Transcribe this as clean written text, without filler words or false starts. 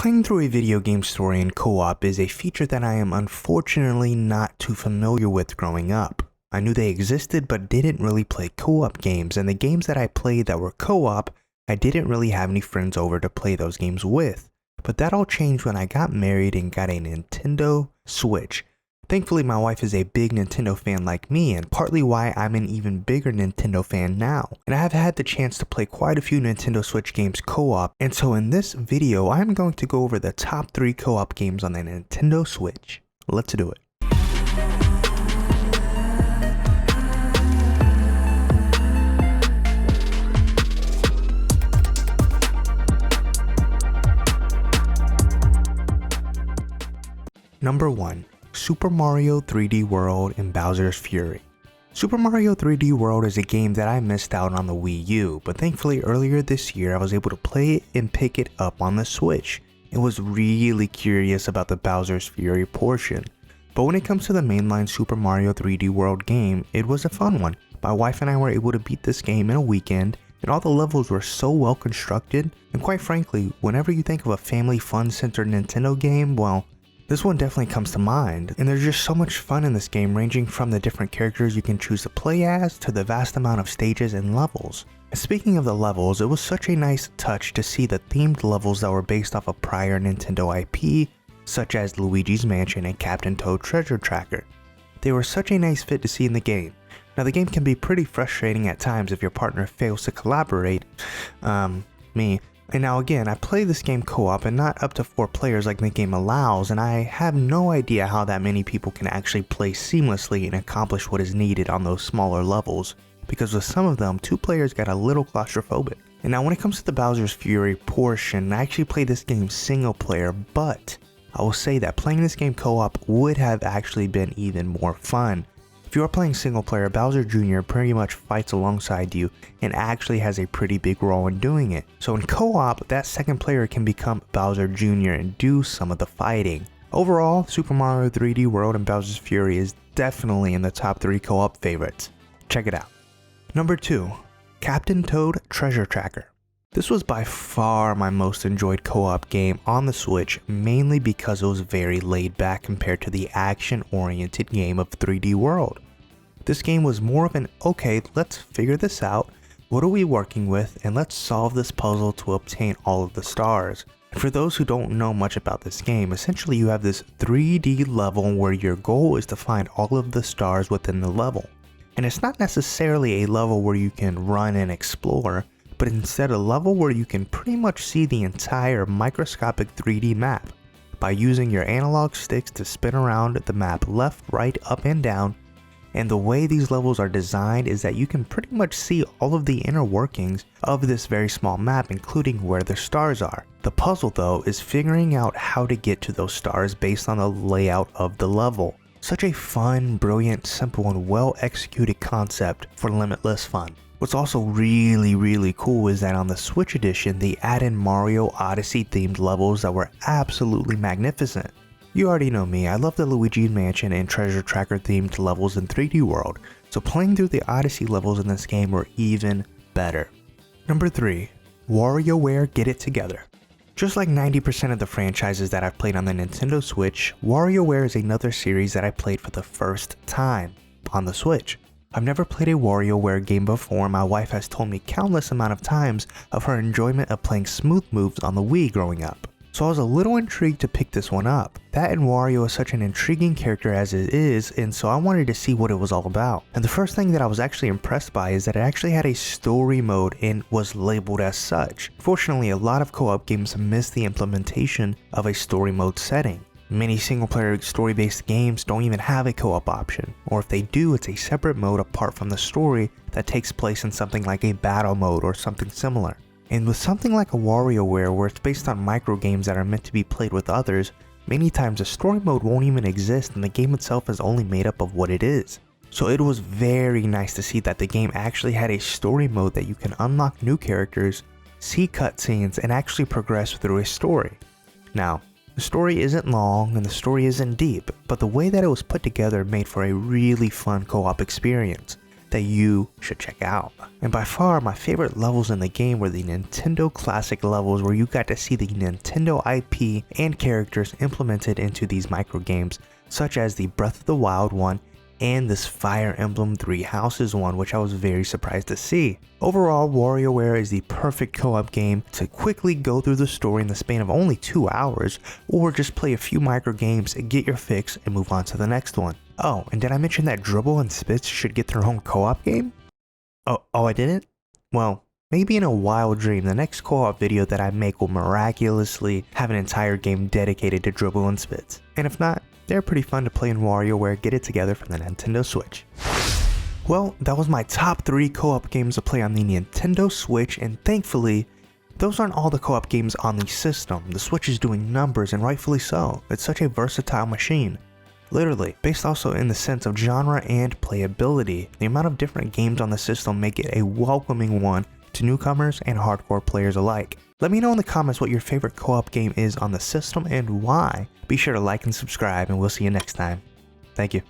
Playing through a video game story in co-op is a feature that I am unfortunately not too familiar with growing up. I knew they existed but didn't really play co-op games, and the games that I played that were co-op, I didn't really have any friends over to play those games with. But that all changed when I got married and got a Nintendo Switch. Thankfully, my wife is a big Nintendo fan like me, and partly why I'm an even bigger Nintendo fan now. And I have had the chance to play quite a few Nintendo Switch games co-op, and so in this video, I'm going to go over the top 3 co-op games on the Nintendo Switch. Let's do it. Number 1. Super Mario 3D World and Bowser's Fury. Super Mario 3D World is a game that I missed out on the Wii U, but thankfully earlier this year I was able to play it and pick it up on the Switch. It was really curious about the Bowser's Fury portion. But when it comes to the mainline Super Mario 3D World game, it was a fun one. My wife and I were able to beat this game in a weekend, and all the levels were so well constructed, and quite frankly, whenever you think of a family fun-centered Nintendo game, well, this one definitely comes to mind, and there's just so much fun in this game, ranging from the different characters you can choose to play as to the vast amount of stages and levels. And speaking of the levels, it was such a nice touch to see the themed levels that were based off of prior Nintendo IP, such as Luigi's Mansion and Captain Toad Treasure Tracker. They were such a nice fit to see in the game. Now the game can be pretty frustrating at times if your partner fails to collaborate, me. And now again, I play this game co-op and not up to 4 players like the game allows, and I have no idea how that many people can actually play seamlessly and accomplish what is needed on those smaller levels, because with some of them, 2 players got a little claustrophobic. And now when it comes to the Bowser's Fury portion, I actually play this game single player, but I will say that playing this game co-op would have actually been even more fun. If you are playing single player, Bowser Jr. pretty much fights alongside you and actually has a pretty big role in doing it. So in co-op, that second player can become Bowser Jr. and do some of the fighting. Overall, Super Mario 3D World and Bowser's Fury is definitely in the top 3 co-op favorites. Check it out. Number 2. Captain Toad Treasure Tracker. This was by far my most enjoyed co-op game on the Switch, mainly because it was very laid back compared to the action-oriented game of 3D World. This game was more of an, okay, let's figure this out, what are we working with, and let's solve this puzzle to obtain all of the stars. And for those who don't know much about this game, essentially you have this 3D level where your goal is to find all of the stars within the level. And it's not necessarily a level where you can run and explore, but instead a level where you can pretty much see the entire microscopic 3D map by using your analog sticks to spin around the map left, right, up, and down. And the way these levels are designed is that you can pretty much see all of the inner workings of this very small map, including where the stars are. The puzzle though is figuring out how to get to those stars based on the layout of the level. Such a fun, brilliant, simple, and well executed concept for limitless fun. What's also really cool is that on the Switch edition, they added Mario Odyssey themed levels that were absolutely magnificent. You already know me, I love the Luigi's Mansion and Treasure Tracker themed levels in 3D World, so playing through the Odyssey levels in this game were even better. Number 3. WarioWare Get It Together. Just like 90% of the franchises that I've played on the Nintendo Switch, WarioWare is another series that I played for the first time on the Switch. I've never played a WarioWare game before, and my wife has told me countless amount of times of her enjoyment of playing smooth moves on the Wii growing up. So I was a little intrigued to pick this one up. That and Wario is such an intriguing character as it is, and so I wanted to see what it was all about. And the first thing that I was actually impressed by is that it actually had a story mode and was labeled as such. Fortunately, a lot of co-op games miss the implementation of a story mode setting. Many single-player story-based games don't even have a co-op option, or if they do, it's a separate mode apart from the story that takes place in something like a battle mode or something similar. And with something like a WarioWare where it's based on micro games that are meant to be played with others, many times a story mode won't even exist and the game itself is only made up of what it is. So it was very nice to see that the game actually had a story mode that you can unlock new characters, see cutscenes, and actually progress through a story. Now, the story isn't long and the story isn't deep, but the way that it was put together made for a really fun co-op experience. that you should check out. And by far, my favorite levels in the game were the Nintendo classic levels where you got to see the Nintendo IP and characters implemented into these micro games, such as the Breath of the Wild one and this Fire Emblem Three Houses one, which I was very surprised to see. Overall, WarioWare is the perfect co-op game to quickly go through the story in the span of only 2 hours, or just play a few micro games, get your fix, and move on to the next one. Oh, and did I mention that Dribble and Spitz should get their own co-op game? Oh, I didn't? Well, maybe in a wild dream, the next co-op video that I make will miraculously have an entire game dedicated to Dribble and Spitz. And if not, they're pretty fun to play in WarioWare. Get it together from the Nintendo Switch. Well, that was my top 3 co-op games to play on the Nintendo Switch, and thankfully, those aren't all the co-op games on the system. The Switch is doing numbers, and rightfully so. It's such a versatile machine. Literally, based also in the sense of genre and playability. The amount of different games on the system make it a welcoming one to newcomers and hardcore players alike. Let me know in the comments what your favorite co-op game is on the system and why. Be sure to like and subscribe, and we'll see you next time. Thank you.